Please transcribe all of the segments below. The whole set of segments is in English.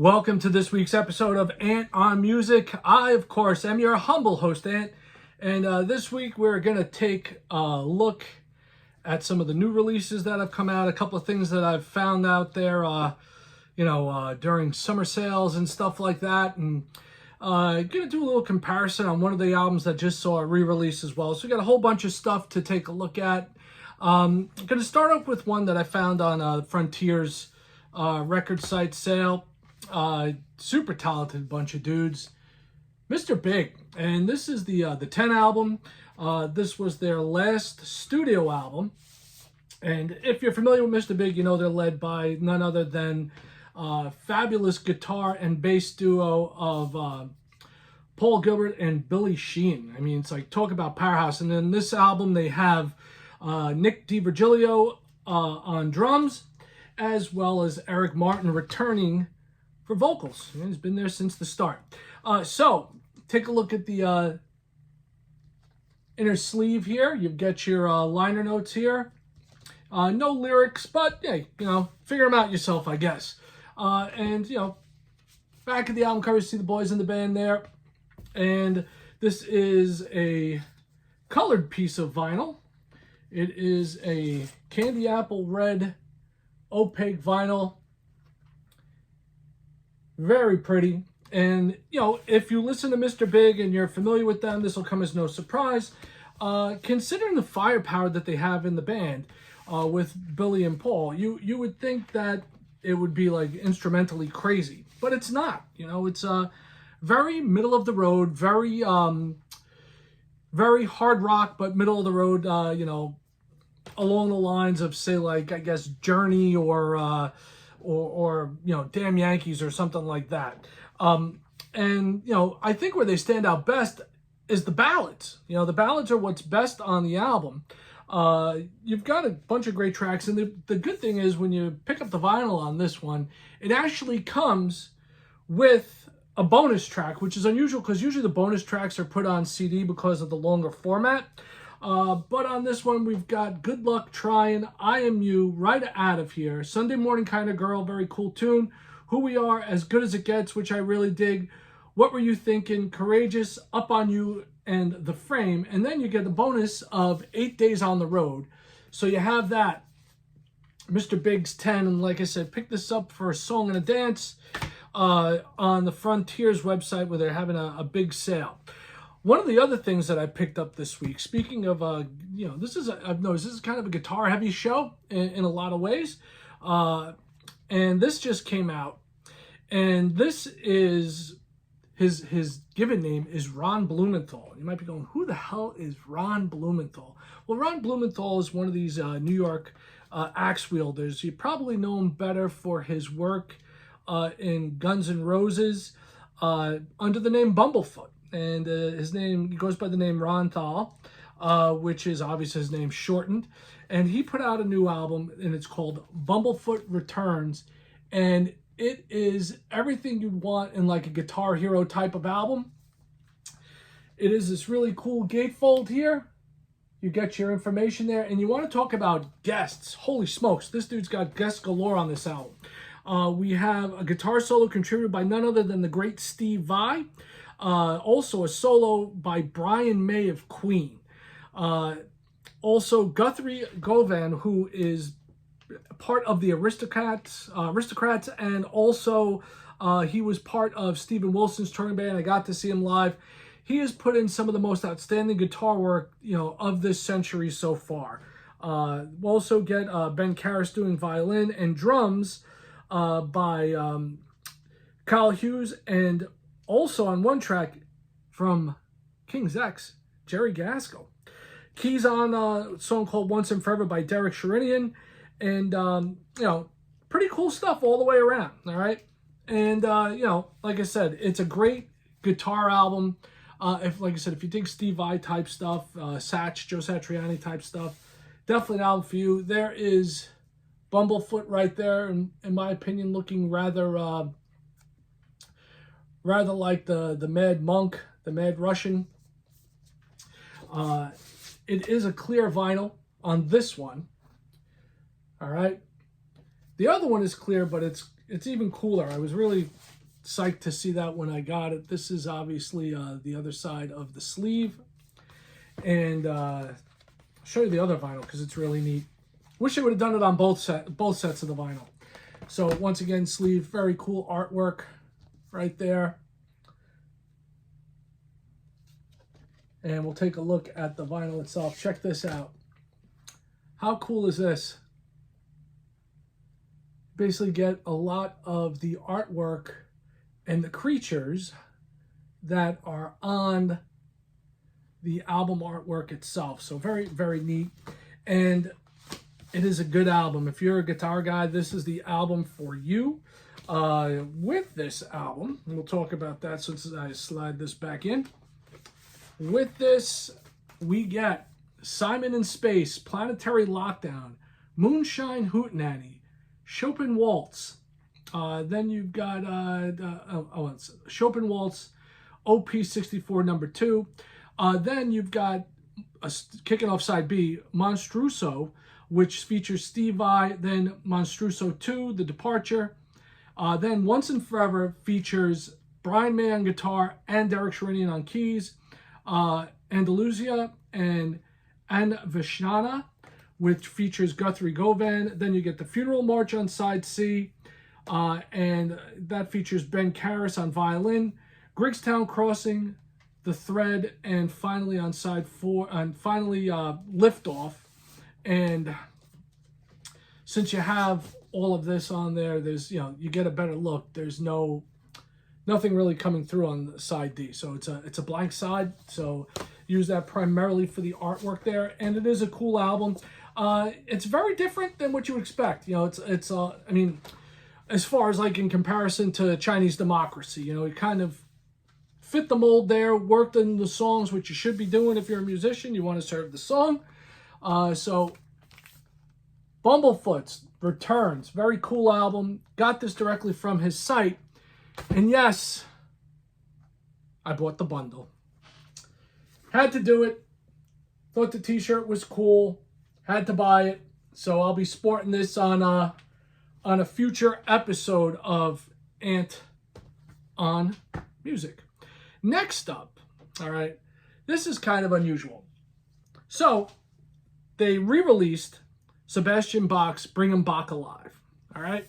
Welcome to this week's episode of Ant on Music. I, of course, am your humble host, Ant. And this week we're going to take a look at some of the new releases that have come out, a couple of things that I've found out there, during summer sales and stuff like that. And going to do a little comparison on one of the albums that just saw a re-release as well. So we got a whole bunch of stuff to take a look at. I'm going to start off with one that I found on Frontier's record site sale. Super talented bunch of dudes, Mr. Big, and this is the 10 album. This was their last studio album, and if you're familiar with Mr. Big, you know they're led by none other than fabulous guitar and bass duo of Paul Gilbert and Billy Sheehan. I mean, it's like, talk about powerhouse. And then this album they have Nick DiVirgilio on drums, as well as Eric Martin returning for vocals. He's been there since the start. So take a look at the inner sleeve here. You get your liner notes here. No lyrics, but hey, figure them out yourself, I guess. And back at the album cover, you see the boys in the band there. And this is a colored piece of vinyl. It is a candy apple red opaque vinyl. Very pretty. And, if you listen to Mr. Big and you're familiar with them, this will come as no surprise. Considering the firepower that they have in the band with Billy and Paul, you would think that it would be like instrumentally crazy. But it's not. It's very middle of the road, very hard rock, but middle of the road, along the lines of, say, like, I guess, Journey or Damn Yankees or something like that. And I think where they stand out best is the ballads. The ballads are what's best on the album. You've got a bunch of great tracks, and the good thing is when you pick up the vinyl on this one, it actually comes with a bonus track, which is unusual because usually the bonus tracks are put on CD because of the longer format. But on this one, we've got Good Luck Trying, I Am You, Right Out of Here, Sunday Morning Kind of Girl, very cool tune, Who We Are, As Good As It Gets, which I really dig, What Were You Thinking, Courageous, Up On You, and The Frame. And then you get the bonus of 8 Days on the Road. So you have that, Mr. Big's 10, and like I said, pick this up for a song and a dance on the Frontiers website where they're having a big sale. One of the other things that I picked up this week, speaking of, this is I've noticed this is kind of a guitar-heavy show in a lot of ways, and this just came out, and this is his given name is Ron Blumenthal. You might be going, who the hell is Ron Blumenthal? Well, Ron Blumenthal is one of these New York axe wielders. You probably know him better for his work in Guns N' Roses under the name Bumblefoot. And he goes by the name Ron Thal, which is obviously his name shortened. And he put out a new album, and it's called Bumblefoot Returns. And it is everything you'd want in like a Guitar Hero type of album. It is this really cool gatefold here. You get your information there. And you want to talk about guests. Holy smokes, this dude's got guests galore on this album. We have a guitar solo contributed by none other than the great Steve Vai. Also a solo by Brian May of Queen. Also Guthrie Govan, who is part of the Aristocrats, and also he was part of Steven Wilson's touring band. I got to see him live. He has put in some of the most outstanding guitar work, of this century so far. We'll also get Ben Karras doing violin and drums by Kyle Hughes, and also on one track from King's X, Jerry Gaskell. Keys on a song called Once and Forever by Derek Sherinian. And, pretty cool stuff all the way around, all right? And, like I said, it's a great guitar album. If you dig Steve Vai type stuff, Joe Satriani type stuff, definitely an album for you. There is Bumblefoot right there, in my opinion, looking rather like the Mad Monk, the Mad Russian. It is a clear vinyl on this one. All right. The other one is clear, but it's it's even cooler. I was really psyched to see that when I got it. This is obviously the other side of the sleeve. And I'll show you the other vinyl because it's really neat. Wish they would have done it on both sets of the vinyl. So once again, sleeve, very cool artwork right there. And we'll take a look at the vinyl itself. Check this out. How cool is this? Basically get a lot of the artwork and the creatures that are on the album artwork itself. So very, very neat. And it is a good album. If you're a guitar guy, this is the album for you. With this album, and we'll talk about that since I slide this back in. With this, we get Simon in Space, Planetary Lockdown, Moonshine Hootenanny, Chopin Waltz. Then you've got Chopin Waltz, OP64 number 2. Then you've got kicking off side B, Monstruoso, which features Steve Vai. Then Monstruoso 2, The Departure. Then Once and Forever features Brian May on guitar and Derek Sherinian on keys. Andalusia and Vishana, which features Guthrie Govan. Then you get the Funeral March on side C, and that features Ben Karras on violin, Griggstown Crossing, The Thread, and finally on side 4, and finally Liftoff. And since you have all of this on there, there's, you get a better look. There's nothing really coming through on side D. So it's a blank side. So use that primarily for the artwork there. And it is a cool album. It's very different than what you would expect. I mean, as far as like in comparison to Chinese Democracy, it kind of fit the mold there, worked in the songs, which you should be doing if you're a musician. You want to serve the song. So Bumblefoot's Returns, very cool album. Got this directly from his site. And yes, I bought the bundle. Had to do it. Thought the t-shirt was cool. Had to buy it. So I'll be sporting this on a future episode of Ant on Music. Next up, all right, this is kind of unusual. So they re-released Sebastian Bach's Bring 'Em Bach Alive, all right?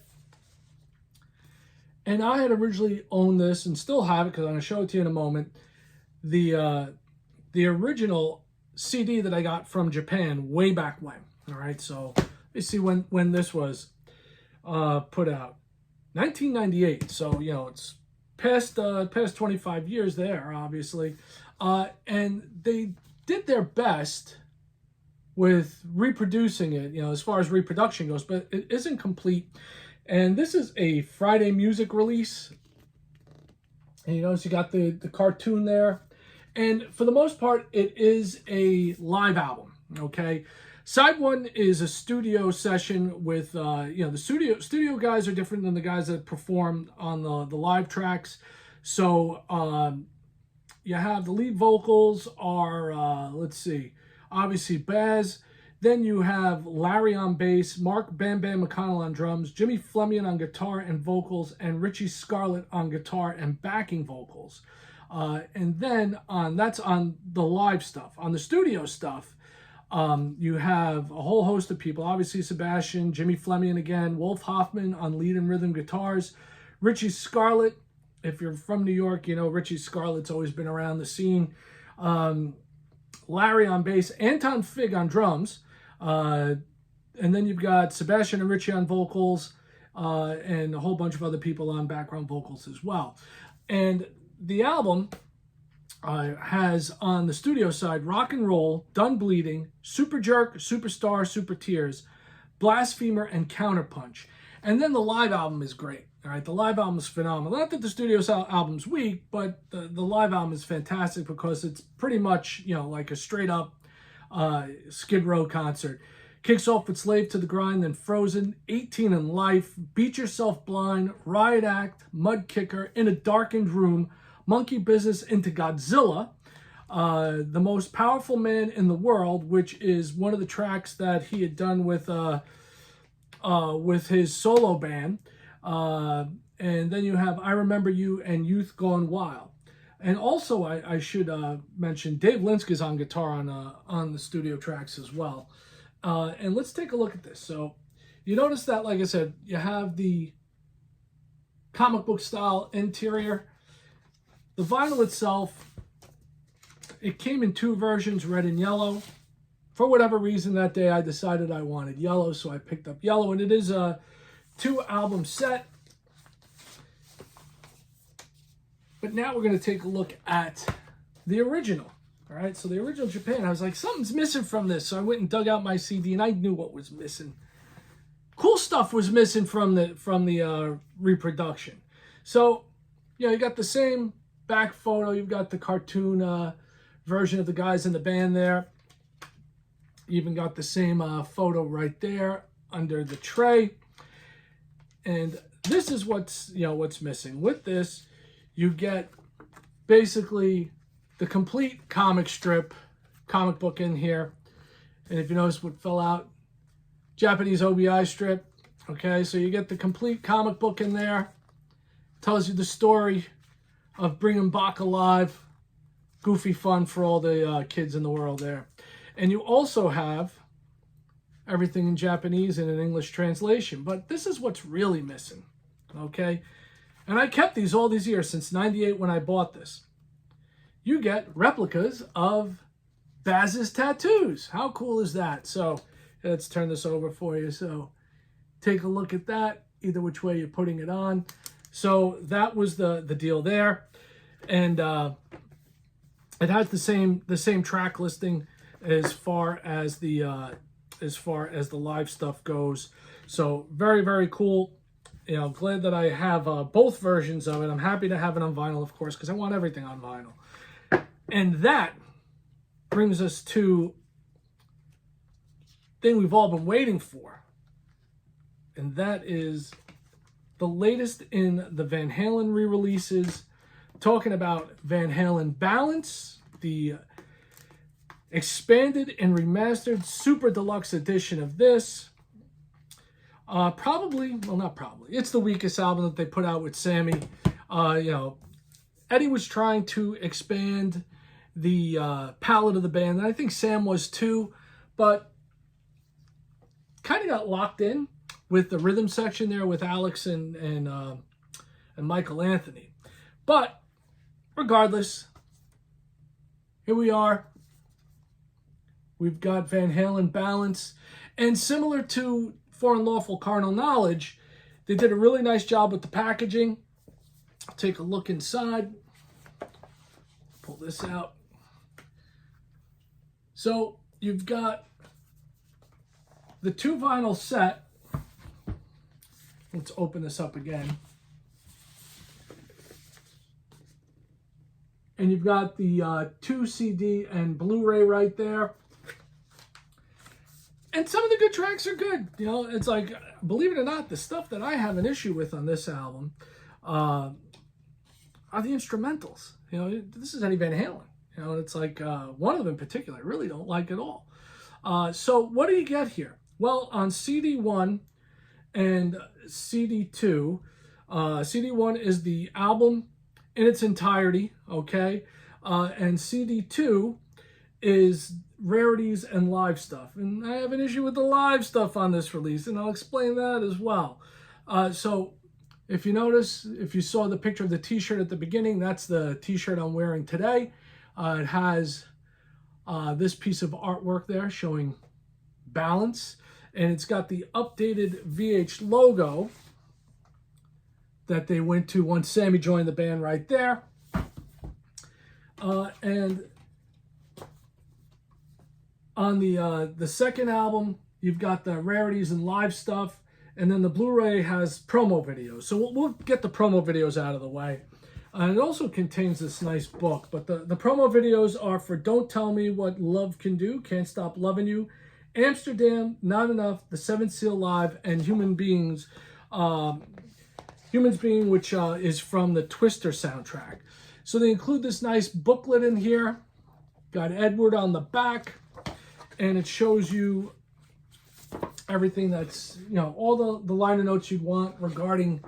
And I had originally owned this and still have it because I'm going to show it to you in a moment. The original CD that I got from Japan way back when. All right, so let's see when this was put out. 1998. So it's past 25 years there, obviously. And they did their best with reproducing it, as far as reproduction goes, but it isn't complete. And this is a Friday music release. And you notice you got the cartoon there. And for the most part, it is a live album, okay? Side 1 is a studio session with, the studio guys are different than the guys that perform on the live tracks. So you have the lead vocals are, let's see, obviously Baz. Then you have Larry on bass, Mark Bam Bam McConnell on drums, Jimmy Fleming on guitar and vocals, and Richie Scarlett on guitar and backing vocals. And then that's on the live stuff. On the studio stuff, you have a whole host of people. Obviously Sebastian, Jimmy Fleming again, Wolf Hoffman on lead and rhythm guitars, Richie Scarlett. If you're from New York, Richie Scarlett's always been around the scene. Larry on bass, Anton Fig on drums. And then you've got Sebastian and Richie on vocals, and a whole bunch of other people on background vocals as well. And the album has on the studio side Rock and Roll, Done Bleeding, Super Jerk, Superstar, Super Tears, Blasphemer, and Counterpunch. And then the live album is great. All right, the live album is phenomenal. Not that the studio album's weak, but the live album is fantastic because it's pretty much, like a straight up Skid Row concert. Kicks off with Slave to the Grind, then Frozen, 18 in Life, Beat Yourself Blind, Riot Act, Mud Kicker, In a Darkened Room, Monkey Business, into Godzilla, The Most Powerful Man in the World, which is one of the tracks that he had done with his solo band. And then you have I Remember You and Youth Gone Wild. And also, I should mention Dave Linska's on guitar on the studio tracks as well. And let's take a look at this. So you notice that, like I said, you have the comic book style interior. The vinyl itself, it came in 2 versions, red and yellow. For whatever reason that day I decided I wanted yellow, so I picked up yellow. And it is a 2-album set. But now we're going to take a look at the original. All right, so the original Japan, I was like, something's missing from this. So I went and dug out my CD, and I knew what was missing. Cool stuff was missing from the reproduction. So, you know, you got the same back photo. You've got the cartoon version of the guys in the band there. You even got the same photo right there under the tray. And this is what's missing. With this, you get basically the complete comic book in here. And if you notice what fell out, Japanese OBI strip. Okay, so you get the complete comic book in there. Tells you the story of bringing Bach alive. Goofy fun for all the kids in the world there. And you also have everything in Japanese and an English translation. But this is what's really missing. Okay, and I kept these all these years, since '98 when I bought this. You get replicas of Baz's tattoos. How cool is that? So let's turn this over for you. So take a look at that, either which way you're putting it on. So that was the deal there. And it has the same track listing as far as the live stuff goes. So very, very cool. You know, glad that I have both versions of it. I'm happy to have it on vinyl, of course, because I want everything on vinyl. And that brings us to the thing we've all been waiting for. And that is the latest in the Van Halen re-releases, talking about Van Halen Balance, the expanded and remastered super deluxe edition of this. Not probably, it's the weakest album that they put out with Sammy. Eddie was trying to expand the palette of the band, and I think Sam was too, but kind of got locked in with the rhythm section there with Alex and Michael Anthony. But regardless, here we are. We've got Van Halen Balance, and similar to For Unlawful Carnal Knowledge, they did a really nice job with the packaging. Take a look inside. Pull this out. So you've got the 2 vinyl set. Let's open this up again. And you've got the 2 CD and Blu-ray right there. And some of the good tracks are good. You know, it's like, believe it or not, the stuff that I have an issue with on this album are the instrumentals. You know, this is Eddie Van Halen. You know, it's like one of them in particular I really don't like at all. So what do you get here? Well, on CD1 and CD2, CD1 is the album in its entirety, okay? And CD2 is rarities and live stuff. And I have an issue with the live stuff on this release, and I'll explain that as well. So if you notice, if you saw the picture of the t-shirt at the beginning, that's the t-shirt I'm wearing today. It has this piece of artwork there showing Balance, and it's got the updated VH logo that they went to once Sammy joined the band right there. And on the second album, you've got the rarities and live stuff, and then the Blu-ray has promo videos. So we'll get the promo videos out of the way. And it also contains this nice book, but the promo videos are for Don't Tell Me What Love Can Do, Can't Stop Loving You, Amsterdam, Not Enough, The Seventh Seal Live, and Humans Being, which is from the Twister soundtrack. So they include this nice booklet in here. Got Edward on the back, and it shows you everything that's, all the liner notes you'd want regarding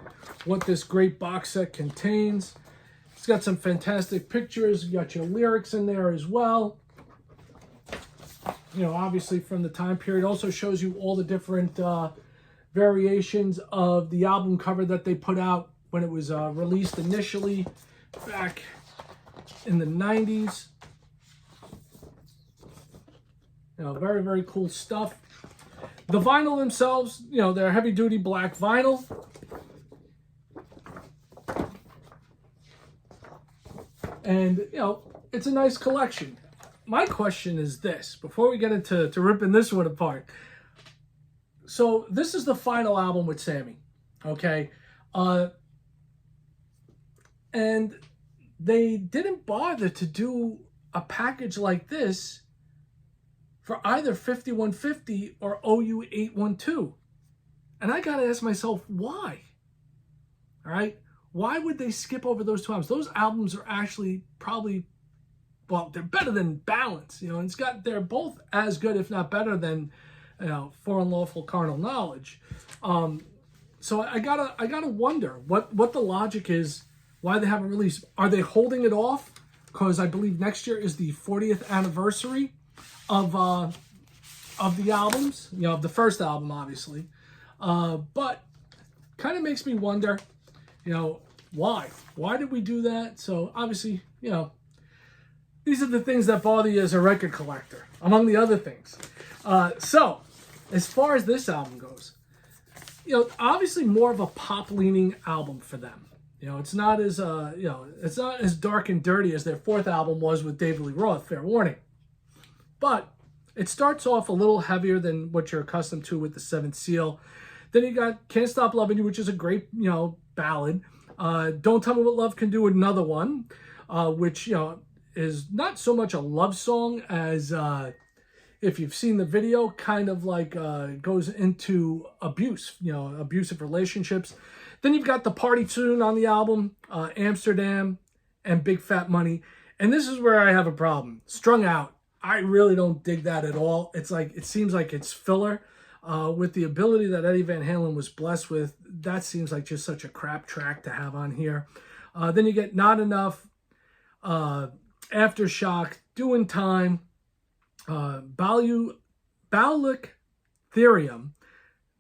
what this great box set contains. It's got some fantastic pictures. You got your lyrics in there as well. Obviously from the time period. Also shows you all the different variations of the album cover that they put out when it was released initially back in the 90s. Very, very cool stuff. The vinyl themselves, they're heavy-duty black vinyl. And, it's a nice collection. My question is this, before we get into ripping this one apart. So, this is the final album with Sammy, okay? And they didn't bother to do a package like this for either 5150 or OU 812. And I got to ask myself, why? All right? Why would they skip over those two albums? Those albums are actually probably, well, they're better than Balance, and they're both as good, if not better than, For Unlawful Carnal Knowledge. So I gotta wonder what the logic is, why they haven't released. Are they holding it off? Because I believe next year is the 40th anniversary of the albums, of the first album, obviously. But kind of makes me wonder, why? Why did we do that? So obviously, these are the things that bother you as a record collector, among the other things. So as far as this album goes, obviously more of a pop-leaning album for them. It's not as it's not as dark and dirty as their fourth album was with David Lee Roth, fair warning. But it starts off a little heavier than what you're accustomed to with the Seventh Seal. Then you got Can't Stop Loving You, which is a great, ballad. Don't Tell Me What Love Can Do, another one, which, is not so much a love song as, if you've seen the video, kind of like goes into abuse, abusive relationships. Then you've got the party tune on the album, Amsterdam and Big Fat Money. And this is where I have a problem. Strung Out. I really don't dig that at all. It seems like it's filler. With the ability that Eddie Van Halen was blessed with, that seems like just such a crap track to have on here. Then you get Not Enough, Aftershock, Doing Time, Baulic Therium,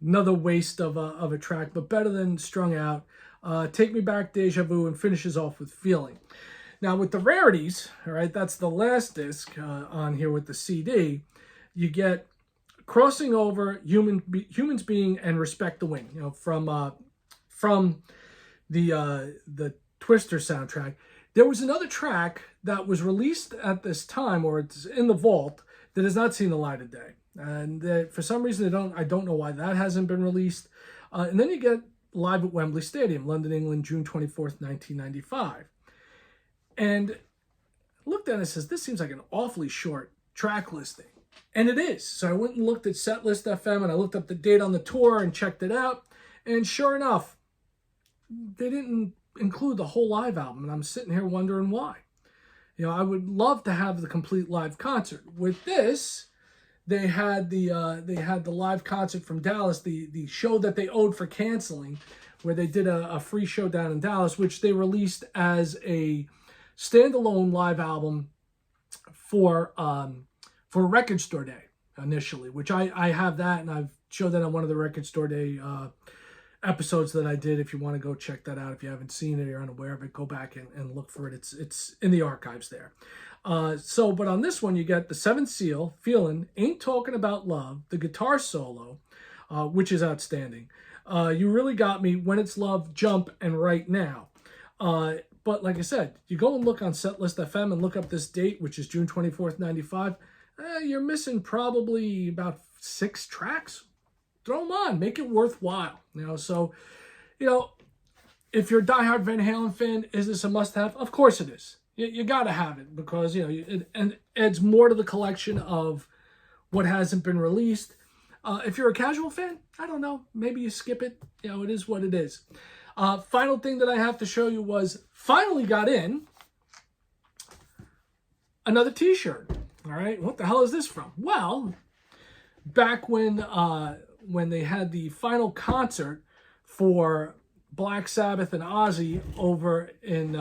another waste of a track, but better than Strung Out. Take Me Back, Deja Vu, and finishes off with Feeling. Now with the rarities, all right, that's the last disc on here with the CD, you get Crossing Over, Humans Being, and Respect the Wing, from the Twister soundtrack. There was another track that was released at this time, or it's in the vault, that has not seen the light of day. And for some reason, I don't know why that hasn't been released. And then you get Live at Wembley Stadium, London, England, June 24th, 1995. And looked at it and says, this seems like an awfully short track listing. And it is. So I went and looked at Setlist FM and I looked up the date on the tour and checked it out. And sure enough, they didn't include the whole live album. And I'm sitting here wondering why. I would love to have the complete live concert. With this, they had the live concert from Dallas, the show that they owed for canceling, where they did a free show down in Dallas, which they released as a standalone live album for Record Store Day initially, which I have that, and I've showed that on one of the Record Store Day episodes that I did. If you want to go check that out, if you haven't seen it or you're unaware of it, go back and look for it. It's in the archives there. But on this one, you get the Seventh Seal, Feelin', Ain't Talking About Love, the guitar solo, which is outstanding. You Really Got Me, When It's Love, Jump, and Right Now. But like I said, you go and look on Setlist FM and look up this date, which is June 24th, 95. You're missing probably about 6 tracks. Throw them on, make it worthwhile. So, if you're a diehard Van Halen fan, is this a must-have? Of course it is. You got to have it because, it adds more to the collection of what hasn't been released. If you're a casual fan, I don't know, maybe you skip it. It is what it is. Final thing that I have to show you was finally got in another t-shirt. All right, what the hell is this from? Well, back when when they had the final concert for Black Sabbath and Ozzy over in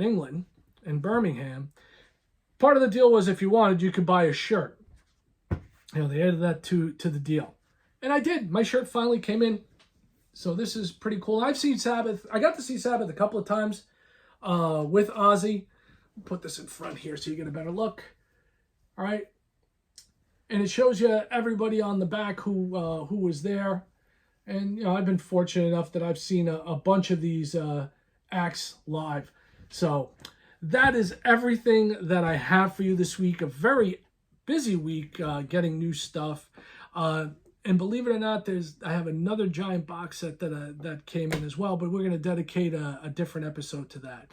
England, in Birmingham. Part of the deal was if you wanted, you could buy a shirt. You know, they added that to the deal. And I did. My shirt finally came in. So this is pretty cool. I've seen Sabbath. I got to see Sabbath a couple of times with Ozzy. Put this in front here so you get a better look. All right. And it shows you everybody on the back who was there. And, you know, I've been fortunate enough that I've seen a bunch of these acts live. So that is everything that I have for you this week. A very busy week getting new stuff. And believe it or not, I have another giant box set that came in as well, but we're going to dedicate a different episode to that.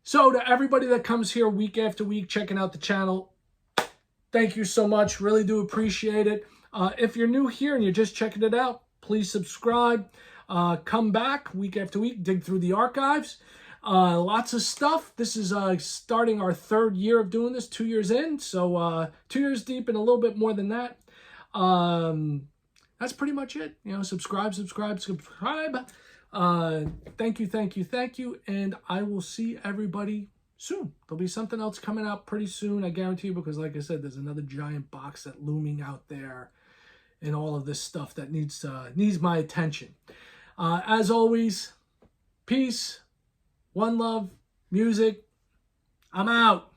So to everybody that comes here week after week, checking out the channel, thank you so much. Really do appreciate it. If you're new here and you're just checking it out, please subscribe. Come back week after week, dig through the archives. Lots of stuff. This is starting our 3rd year of doing this, 2 years in. So 2 years deep and a little bit more than that. That's pretty much it. You know, subscribe. Thank you. And I will see everybody soon. There'll be something else coming out pretty soon, I guarantee you, because like I said, there's another giant box set looming out there and all of this stuff that needs my attention. As always, peace, one love, music. I'm out.